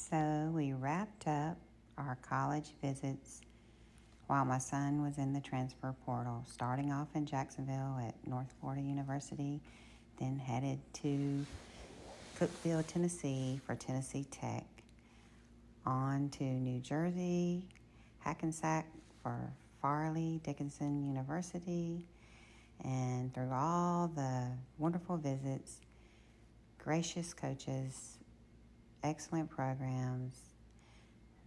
So we wrapped up our college visits while my son was in the transfer portal, starting off in Jacksonville at North Florida University, then headed to Cookeville, Tennessee for Tennessee Tech, on to New Jersey, Hackensack for Farley Dickinson University, and through all the wonderful visits, gracious coaches, excellent programs,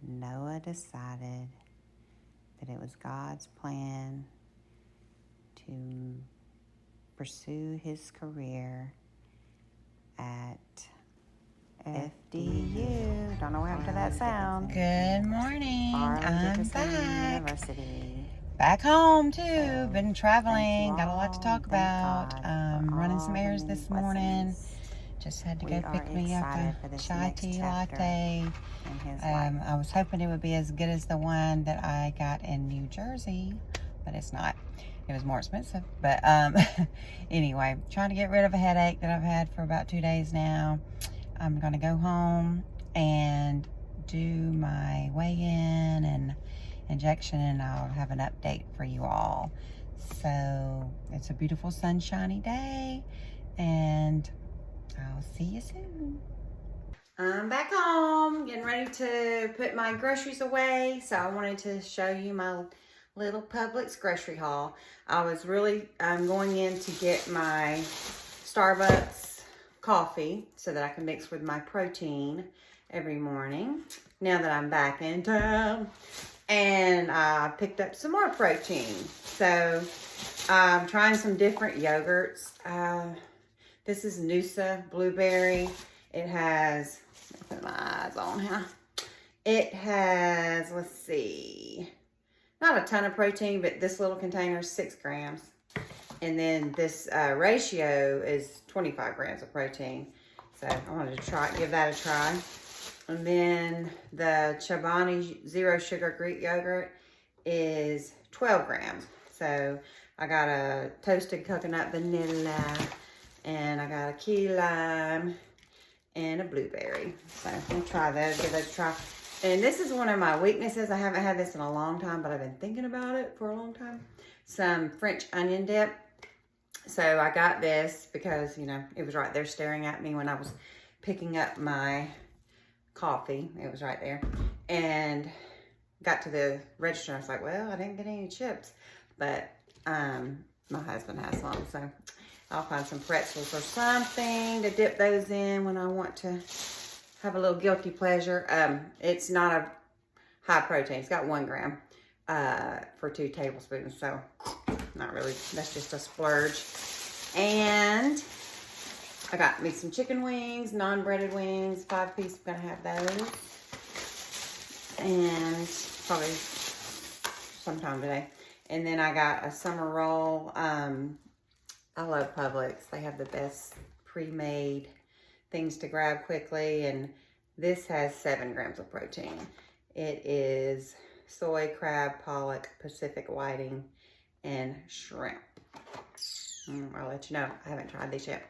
Noah decided that it was God's plan to pursue his career at FDU. Don't know what happened to that sound. Good morning. Farley I'm Dickinson back. University. Back home too. So, Been traveling. thank you Got a lot to all, talk and thank about. God for Running all some the errands many this morning. blessings. Just had to We go are pick me up excited for a this chai next tea chapter latte. in his life. I was hoping it would be as good as the one that I got in New Jersey, but it's not. It was more expensive. But anyway, trying to get rid of a headache that I've had for about 2 days now. I'm going to go home and do my weigh-in and injection, and I'll have an update for you all. So it's a beautiful sunshiny day, and I'll see you soon. I'm back home, getting ready to put my groceries away. So I wanted to show you my little Publix grocery haul. I was really going in to get my Starbucks coffee so that I can mix with my protein every morning now that I'm back in town. And I picked up some more protein. So I'm trying some different yogurts. This is Noosa Blueberry. It has, let me put my eyes on here. It has, let's see, not a ton of protein, but this little container is 6 grams. And then this ratio is 25 grams of protein. So I wanted to give that a try. And then the Chobani Zero Sugar Greek Yogurt is 12 grams. So I got a toasted coconut vanilla, and I got a key lime, and a blueberry. So I'm gonna try those, give those a try. And this is one of my weaknesses. I haven't had this in a long time, but I've been thinking about it for a long time. Some French onion dip. So I got this because, you know, it was right there staring at me when I was picking up my coffee. It was right there. And got to the register. I was like, well, I didn't get any chips. But my husband has some. So I'll find some pretzels or something to dip those in when I want to have a little guilty pleasure. It's not a high protein. It's got 1 gram for 2 tablespoons. So not really, that's just a splurge. And I got me some chicken wings, non-breaded wings, 5-piece, I'm gonna have those. And probably sometime today. And then I got a summer roll. I love Publix. They have the best pre-made things to grab quickly. And this has 7 grams of protein. It is soy, crab, pollock, Pacific whiting, and shrimp. I'll let you know. I haven't tried these yet.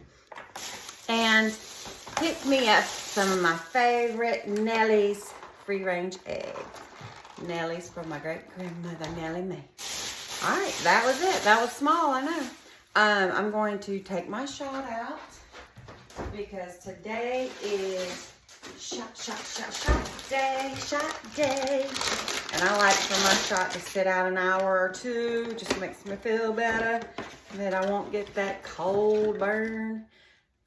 And pick me up some of my favorite Nellie's free-range eggs. Nellie's from my great-grandmother, Nellie Mae. All right, that was it. That was small, I know. I'm going to take my shot out because today is shot day. And I like for my shot to sit out an hour or 2. Just makes me feel better. And then I won't get that cold burn.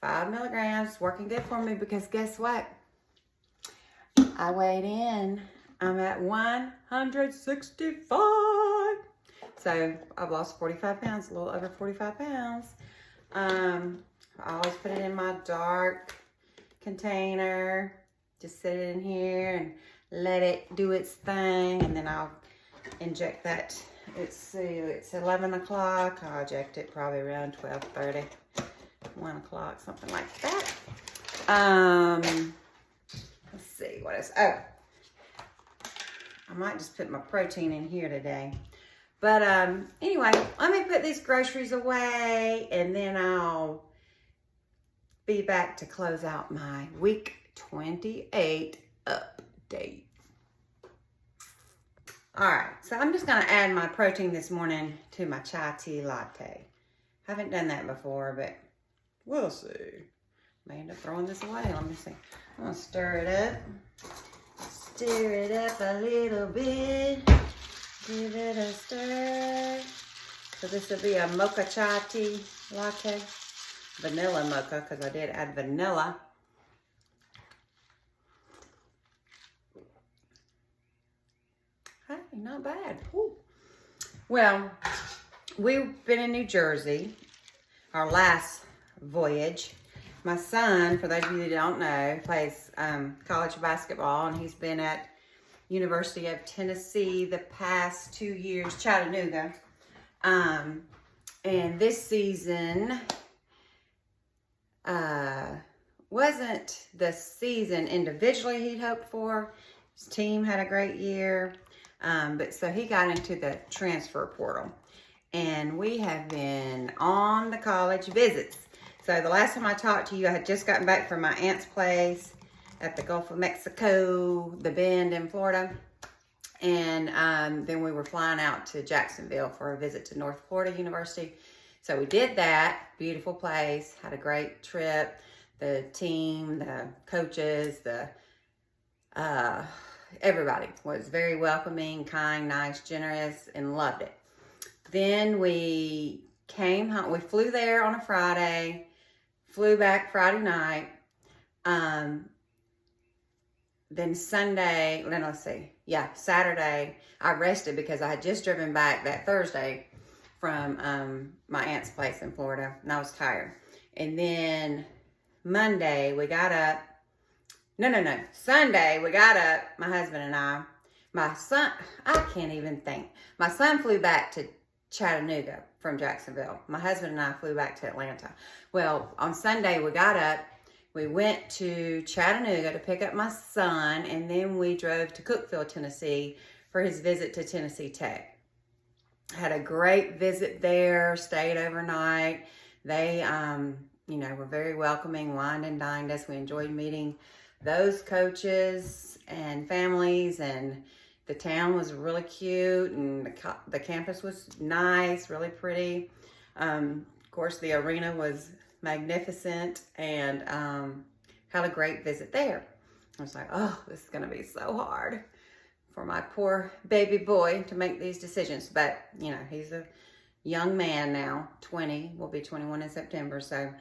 5 milligrams, working good for me because guess what? I weighed in. I'm at 165. So I've lost 45 pounds, a little over 45 pounds. I always put it in my dark container. Just sit it in here and let it do its thing. And then I'll inject that. It's 11 o'clock. I'll inject it probably around 12:30. 1 o'clock, something like that. Let's see, what else? Oh, I might just put my protein in here today. But anyway, let me put these groceries away, and then I'll be back to close out my week 28 update. All right, so I'm just gonna add my protein this morning to my chai tea latte. Haven't done that before, but we'll see. May end up throwing this away. Let me see. I'm gonna stir it up. Stir it up a little bit. Give it a stir. So this will be a mocha chai tea latte. Vanilla mocha, because I did add vanilla. Hey, not bad. Ooh. Well, we've been in New Jersey, our last voyage. My son, for those of you that don't know, plays college basketball, and he's been at University of Tennessee the past 2 years, Chattanooga. And this season wasn't the season individually he'd hoped for. His team had a great year. But so he got into the transfer portal, and we have been on the college visits. So the last time I talked to you, I had just gotten back from my aunt's place at the Gulf of Mexico, the Bend in Florida. And then we were flying out to Jacksonville for a visit to North Florida University. So we did that. Beautiful place. Had a great trip. The team, the coaches, everybody was very welcoming, kind, nice, generous, and loved it. Then we came home. We flew there on a Friday, flew back Friday night. Then Sunday, Saturday, I rested because I had just driven back that Thursday from my aunt's place in Florida, and I was tired. And then Monday, we got up. Sunday, we got up, my husband and I. My son, I can't even think. My son flew back to Chattanooga from Jacksonville. My husband and I flew back to Atlanta. Well, on Sunday, we got up. We went to Chattanooga to pick up my son, and then we drove to Cookeville, Tennessee for his visit to Tennessee Tech. Had a great visit there, stayed overnight. They, were very welcoming, wined and dined us. We enjoyed meeting those coaches and families, and the town was really cute, and the campus was nice, really pretty. Of course, the arena was magnificent, and had a great visit there. I was like, oh, this is going to be so hard for my poor baby boy to make these decisions. But, he's a young man now, 20, will be 21 in September. So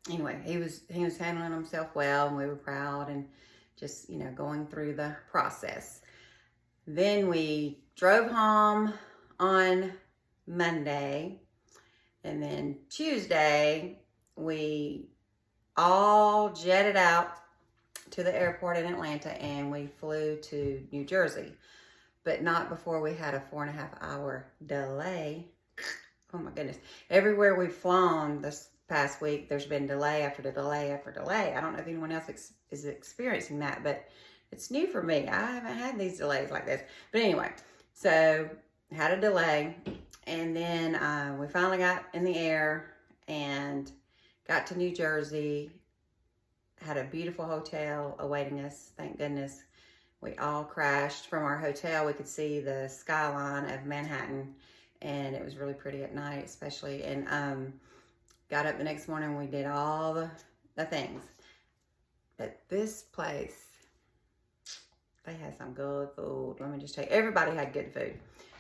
anyway, he was handling himself well, and we were proud, and just, going through the process. Then we drove home on Monday, and then Tuesday, we all jetted out to the airport in Atlanta, and we flew to New Jersey, but not before we had a 4.5-hour delay. Oh my goodness. Everywhere we've flown this past week, there's been delay after delay after delay. I don't know if anyone else is experiencing that, but it's new for me. I haven't had these delays like this. But anyway, so had a delay, and then we finally got in the air and got to New Jersey. Had a beautiful hotel awaiting us, thank goodness. We all crashed. From our hotel, we could see the skyline of Manhattan, and it was really pretty at night, especially. And got up the next morning, we did all the things. But this place, they had some good food. Let me just tell you, everybody had good food,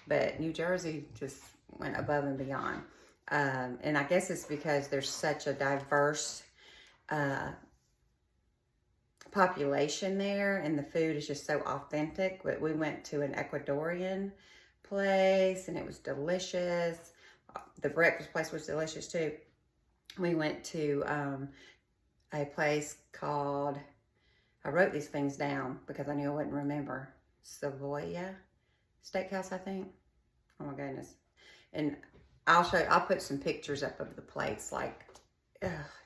but New Jersey just went above and beyond. And I guess it's because there's such a diverse population there, and the food is just so authentic. But we went to an Ecuadorian place, and it was delicious. The breakfast place was delicious too. We went to a place called, I wrote these things down because I knew I wouldn't remember, Savoya Steakhouse, I think. Oh my goodness. And I'll put some pictures up of the plates, like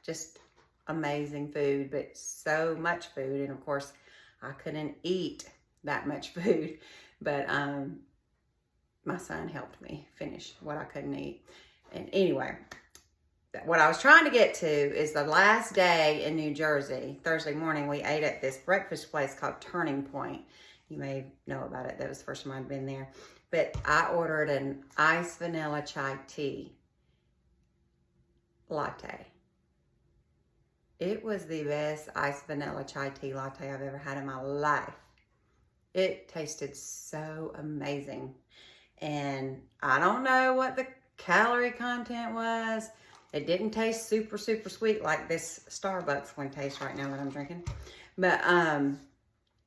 just amazing food, but so much food. And of course, I couldn't eat that much food, but my son helped me finish what I couldn't eat. And anyway, what I was trying to get to is the last day in New Jersey. Thursday morning, we ate at this breakfast place called Turning Point. You may know about it. That was the first time I'd been there. But I ordered an iced vanilla chai tea latte. It was the best iced vanilla chai tea latte I've ever had in my life. It tasted so amazing. And I don't know what the calorie content was. It didn't taste super, super sweet like this Starbucks one tastes right now that I'm drinking. But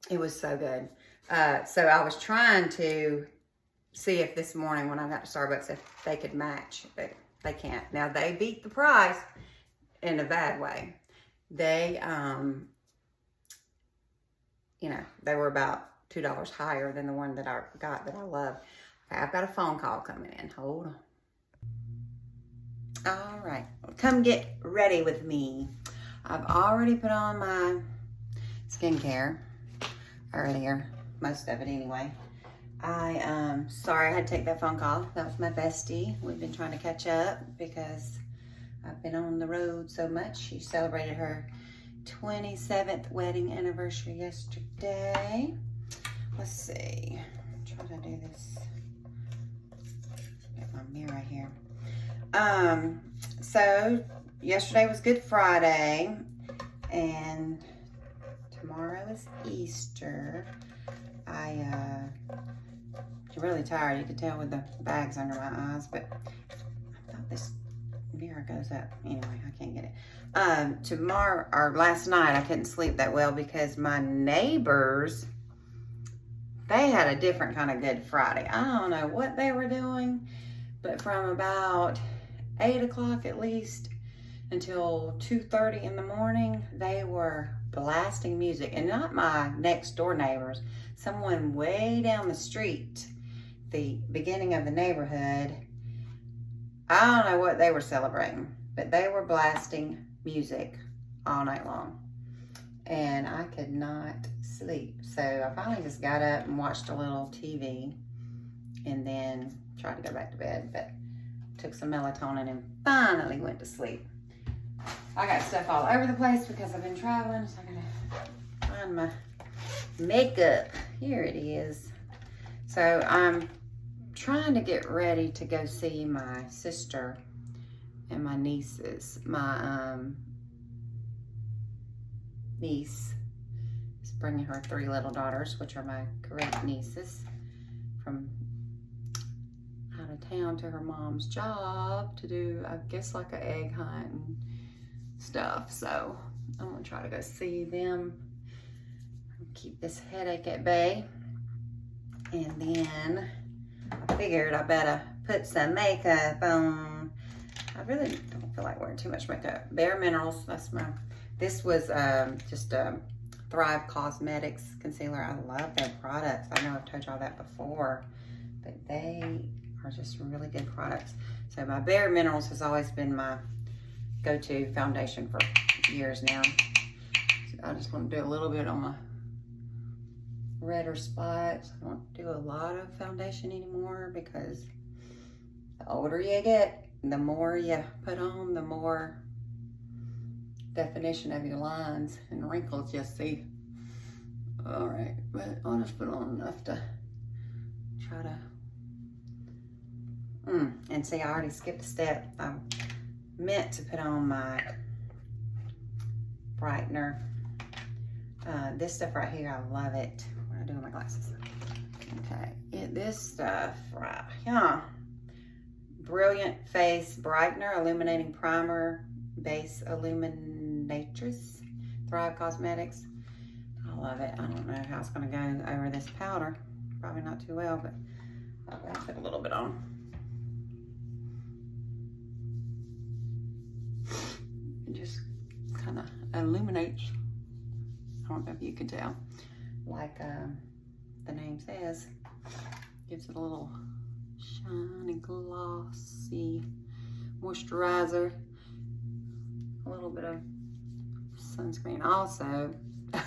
it was so good. So I was trying to see if this morning when I got to Starbucks, if they could match, but they can't. Now, they beat the price in a bad way. They, you know, they were about $2 higher than the one that I got that I love. Okay, I've got a phone call coming in. Hold on. All right, come get ready with me. I've already put on my skincare earlier, most of it anyway. Sorry I had to take that phone call. That was my bestie. We've been trying to catch up because I've been on the road so much. She celebrated her 27th wedding anniversary yesterday. Let's see. I'm trying to do this. Get my mirror here. So yesterday was Good Friday and tomorrow is Easter. I'm really tired. You could tell with the bags under my eyes, but I thought this mirror goes up. Anyway, I can't get it. Tomorrow, or last night, I couldn't sleep that well because my neighbors, they had a different kind of Good Friday. I don't know what they were doing, but from about 8 o'clock at least until 2:30 in the morning, they were blasting music. And not my next door neighbors, someone way down the street, the beginning of the neighborhood. I don't know what they were celebrating, but they were blasting music all night long. And I could not sleep. So I finally just got up and watched a little TV and then tried to go back to bed, but took some melatonin and finally went to sleep. I got stuff all over the place because I've been traveling, so I gotta find my makeup. Here it is. So I'm trying to get ready to go see my sister and my nieces. My niece is bringing her 3 little daughters, which are my great nieces, from out of town to her mom's job to do, I guess, like an egg hunt and stuff. So I'm gonna try to go see them, keep this headache at bay. And then I figured I better put some makeup on. I really don't feel like wearing too much makeup. Bare Minerals, that's my, this was just a Thrive Cosmetics concealer. I love their products. I know I've told y'all that before, but they are just really good products. So my Bare Minerals has always been my go-to foundation for years now. So I just want to do a little bit on my redder spots. I don't do a lot of foundation anymore because the older you get, the more you put on, the more definition of your lines and wrinkles you see. All right, but I'll just put on enough to try to, and see, I already skipped a step. I meant to put on my brightener. This stuff right here, I love it. What do I do with my glasses? Okay, this stuff right here. Brilliant Face Brightener, Illuminating Primer, Base Illuminatrix, Thrive Cosmetics. I love it. I don't know how it's gonna go over this powder. Probably not too well, but I'll go put a little bit on. It just kind of illuminates. I don't know if you can tell. Like the name says, gives it a little shiny, glossy moisturizer. A little bit of sunscreen also. I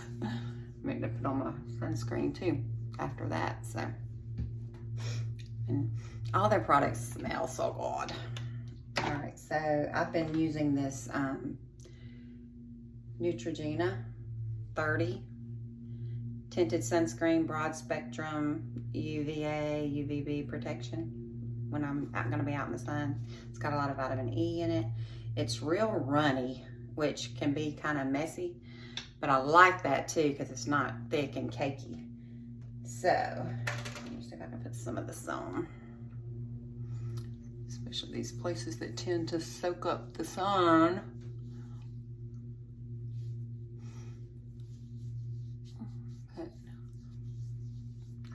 meant to put on my sunscreen too after that. So, and all their products smell so good. All right, So I've been using this Neutrogena 30 tinted sunscreen, broad spectrum UVA, UVB protection when I'm going to be out in the sun. It's got a lot of vitamin E in it. It's real runny, which can be kind of messy, but I like that too because it's not thick and cakey. So let me see if I can put some of this on. Especially these places that tend to soak up the sun. But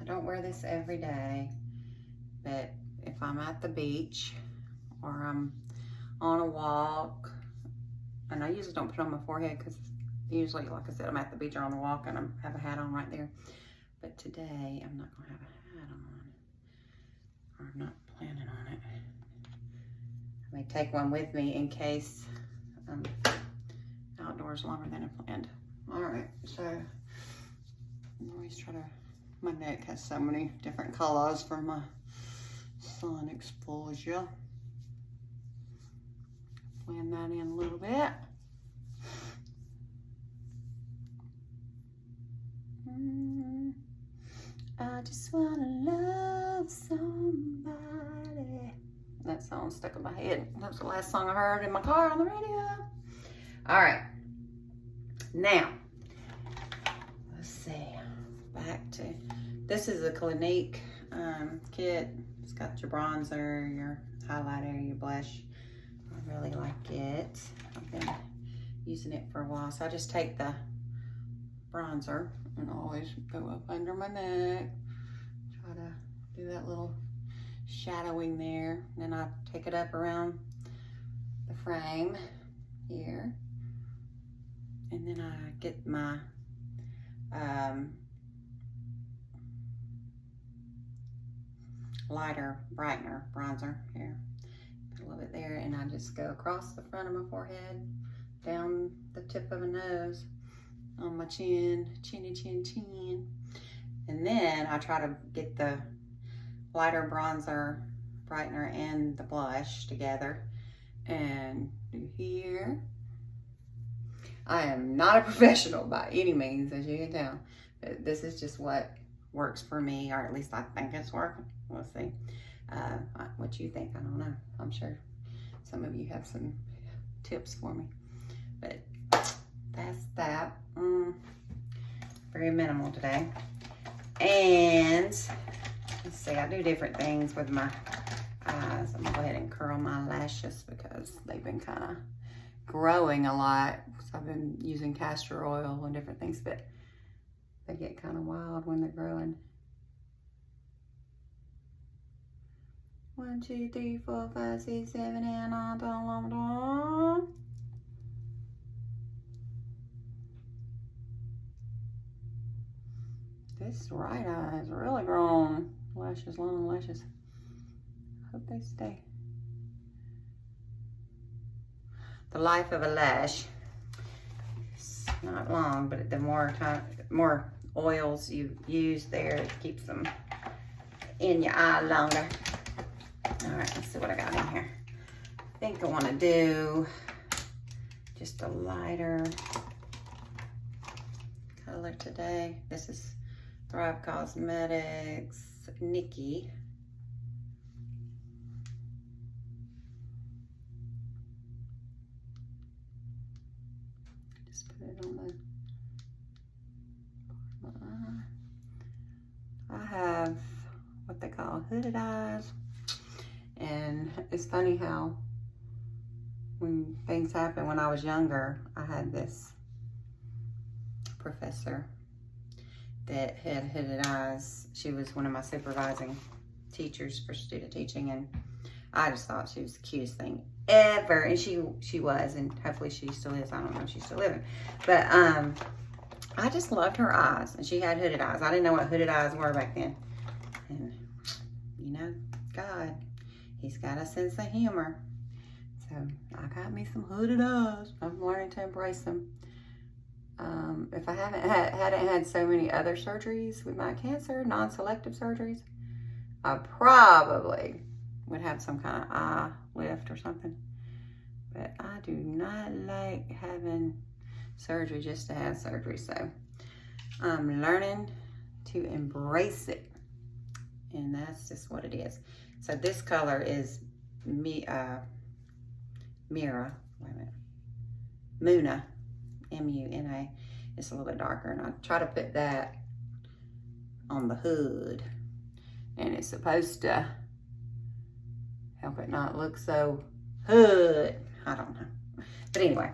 I don't wear this every day, but if I'm at the beach or I'm on a walk, and I usually don't put it on my forehead because usually, like I said, I'm at the beach or on a walk and I have a hat on right there. But today I'm not gonna have a hat on, or I'm not planning on it. I may take one with me in case I'm outdoors longer than I planned. All right, so I always try to, my neck has so many different colors for my sun exposure. Blend that in a little bit. I just wanna love somebody. That song stuck in my head. That was the last song I heard in my car on the radio. All right, now let's see. Back to, this is a Clinique kit. It's got your bronzer, your highlighter, your blush. I really like it. I've been using it for a while. So I just take the bronzer and always go up under my neck. Try to do that little shadowing there. Then I take it up around the frame here. And then I get my lighter brightener bronzer here. Put a little bit there, and I just go across the front of my forehead, down the tip of my nose, on my chin, chinny chin chin. And then I try to get the lighter bronzer, brightener, and the blush together and do here. I am not a professional by any means, as you can tell, but this is just what works for me, or at least I think it's working. We'll see. What you think, I don't know. I'm sure some of you have some tips for me, but that's that. Very minimal today. And let's see, I do different things with my eyes. I'm gonna go ahead and curl my lashes because they've been kind of growing a lot. So I've been using castor oil and different things, but they get kind of wild when they're growing. 1, 2, 3, 4, 5, 6, 7, and on. This right eye is really grown. Lashes, long lashes. Hope they stay. The life of a lash. It's not long, but the more oils you use there, it keeps them in your eye longer. All right, let's see what I got in here. I think I want to do just a lighter color today. This is Thrive Cosmetics Nikki. Just put it on the eye. I have what they call hooded eyes. And it's funny how when things happen, when I was younger, I had this professor that had hooded eyes. She was one of my supervising teachers for student teaching, and I just thought she was the cutest thing ever. And she was, and hopefully she still is. I don't know if she's still living. But I just loved her eyes, and she had hooded eyes. I didn't know what hooded eyes were back then. And, you know, God, He's got a sense of humor. So I got me some hooded eyes. I'm learning to embrace them. If I hadn't had so many other surgeries with my cancer, non-selective surgeries, I probably would have some kind of eye lift or something. But I do not like having surgery just to have surgery. So I'm learning to embrace it. And that's just what it is. So this color is Mira. Wait a minute. Muna. M-U-N-A. It's a little bit darker. And I try to put that on the hood. And it's supposed to help it not look so hood. I don't know. But anyway.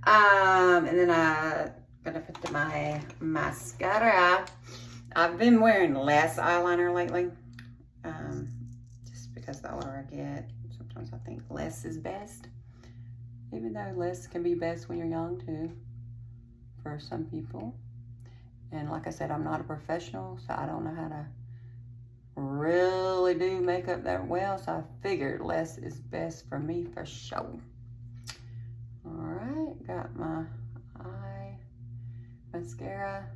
And then I'm going to put my mascara. I've been wearing less eyeliner lately. Just because the older I get, sometimes I think less is best. Even though less can be best when you're young too, for some people. And like I said, I'm not a professional, so I don't know how to really do makeup that well. So I figured less is best for me for sure. All right, got my eye mascara.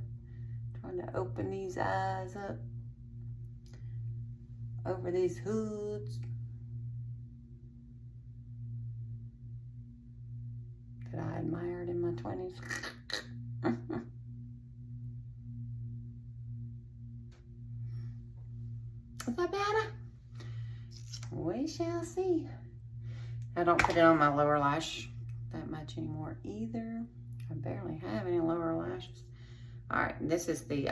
Trying to open these eyes up over these hoods that I admired in my 20s. Is that better? We shall see. I don't put it on my lower lash that much anymore either. I barely have any lower lashes. All right, this is the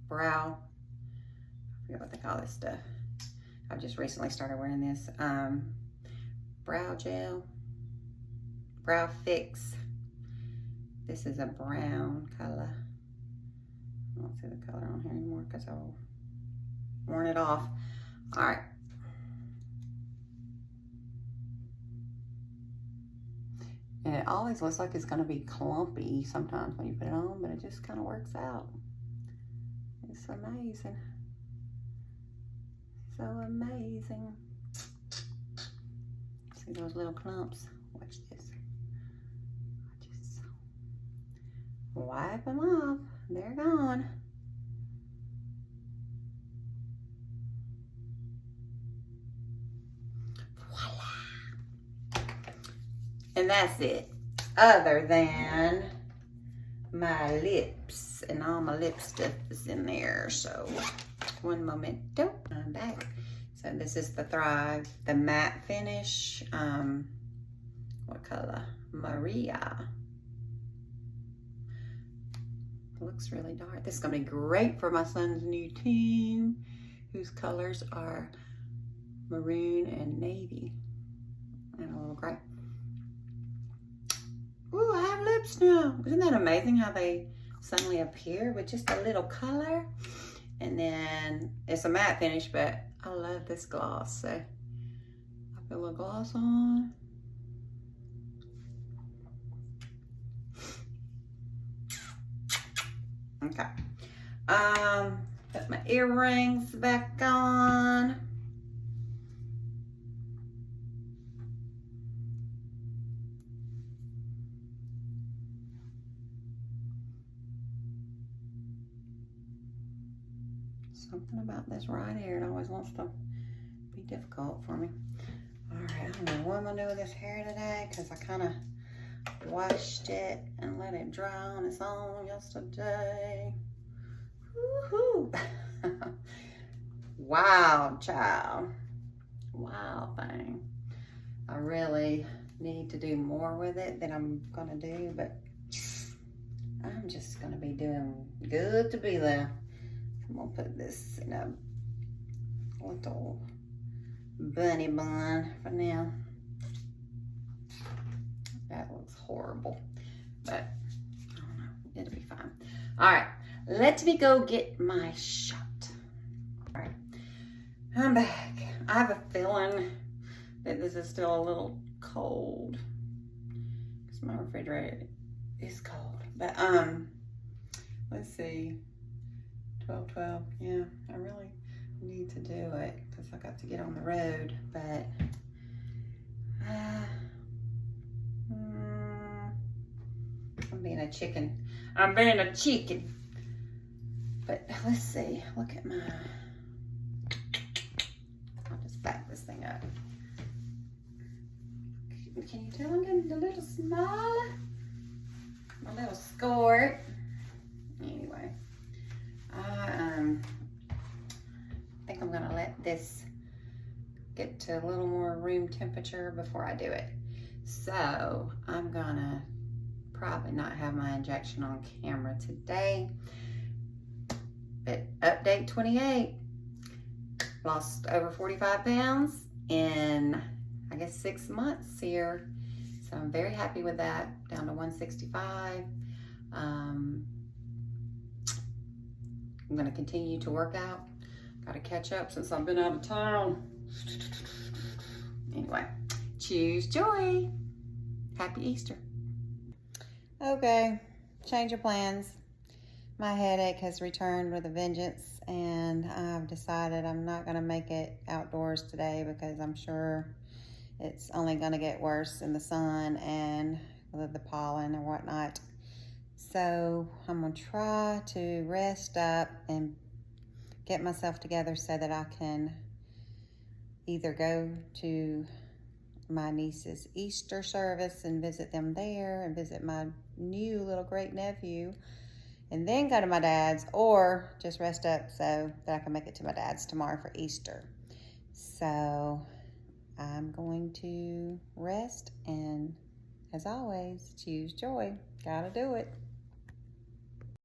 brow, I forget what they call this stuff. I've just recently started wearing this. Brow gel, brow fix. This is a brown color. I don't see the color on here anymore because I've worn it off. All right. And it always looks like it's gonna be clumpy sometimes when you put it on, but it just kind of works out. It's amazing. So amazing. See those little clumps? Watch this. I just wipe them off. They're gone. Voila. And that's it. Other than my lips, and all my lip stuff is in there. So one momento, I'm back. So this is the Thrive, the matte finish. What color? Maria. Looks really dark. This is gonna be great for my son's new team, whose colors are maroon and navy, and a little gray. Ooh, I have lips now. Isn't that amazing how they suddenly appear with just a little color? And then it's a matte finish, but I love this gloss. So I put a little gloss on. Okay. Put my earrings back on. Something about this right here, it always wants to be difficult for me. All right, I don't know what I'm gonna do with this hair today because I kind of washed it and let it dry on its own yesterday. Woohoo! Wow, child. Wow thing. I really need to do more with it than I'm gonna do, but I'm just gonna be doing good to be there. I'm gonna put this in a little bunny bun for now. That looks horrible, but I don't know, it'll be fine. All right, let me go get my shot. All right, I'm back. I have a feeling that this is still a little cold because my refrigerator is cold, but let's see. 12, yeah, I really need to do it because I got to get on the road, but I'm being a chicken. I'm being a chicken. But let's see, look at my, I'll just back this thing up. Can you tell I'm getting a little small? My little skirt. Anyway, I think I'm gonna let this get to a little more room temperature before I do it. So I'm gonna probably not have my injection on camera today. But update 28, lost over 45 pounds in, I guess, 6 months here. So I'm very happy with that, down to 165. I'm gonna continue to work out. Gotta catch up since I've been out of town. Anyway, choose joy. Happy Easter. Okay, change of plans. My headache has returned with a vengeance, and I've decided I'm not gonna make it outdoors today because I'm sure it's only gonna get worse in the sun and with the pollen and whatnot. So I'm gonna try to rest up and get myself together so that I can either go to my niece's Easter service and visit them there and visit my new little great nephew and then go to my dad's, or just rest up so that I can make it to my dad's tomorrow for Easter. So I'm going to rest and, as always, choose joy. Gotta do it.